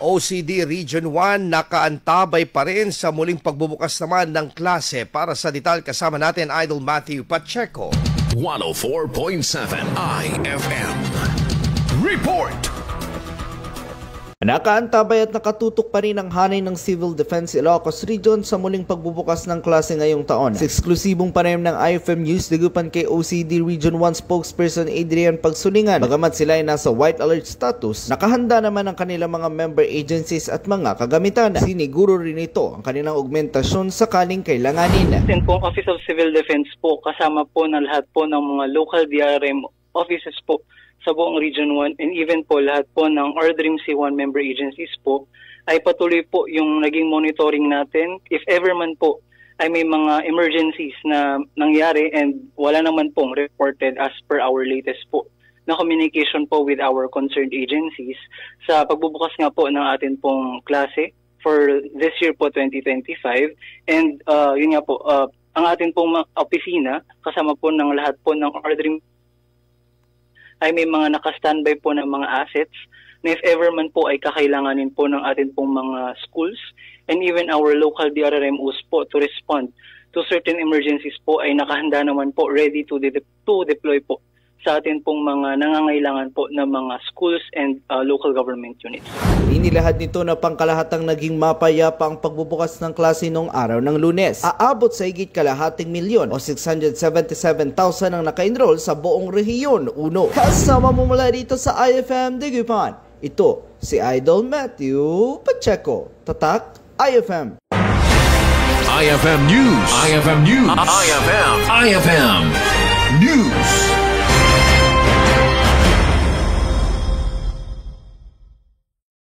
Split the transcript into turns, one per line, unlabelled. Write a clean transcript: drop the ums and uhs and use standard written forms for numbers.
OCD Region 1 nakaantabay pa rin sa muling pagbubukas naman ng klase. Para sa detalye kasama natin Idol Matthew Pacheco.
104.7 IFM Report.
Nakaantabay at nakatutok pa rin ang hanay ng Civil Defense Ilocos Region sa muling pagbubukas ng klase ngayong taon. Sa eksklusibong panayam ng IFM News, dagupan kay OCD Region 1 spokesperson Adrian Pagsulingan, bagamat sila ay nasa white alert status, nakahanda naman ang kanilang mga member agencies at mga kagamitan. Siniguro rin ito ang kanilang augmentasyon sakaling kailanganin.
Atin pong Office of Civil Defense po, kasama po na lahat po ng mga local DRM offices po sa buong Region 1 and even po lahat po ng Ordering C1 member agencies po ay patuloy po yung naging monitoring natin. If ever man po ay may mga emergencies na nangyari and wala naman pong reported as per our latest po na communication po with our concerned agencies sa pagbubukas nga po ng atin pong klase for this year po 2025 and yun nga po ang atin pong opisina kasama po ng lahat po ng ordering ay may mga naka-standby po ng mga assets na if ever man po ay kakailanganin po ng atin pong mga schools and even our local DRMOs po to respond to certain emergencies po ay nakahanda naman po ready to deploy po sa atin pong mga nangangailangan po ng mga schools and local government units.
Inilahad nito na pangkalahatang naging mapayapa ang pagbubukas ng klase noong araw ng Lunes. Aabot sa higit kalahating milyon o 677,000 ang naka-enroll sa buong rehiyon. Uno, kasama mo mula dito sa IFM Dagupan. Ito si Idol Matthew Pacheco. Tatak IFM.
IFM News. IFM News. IFM News.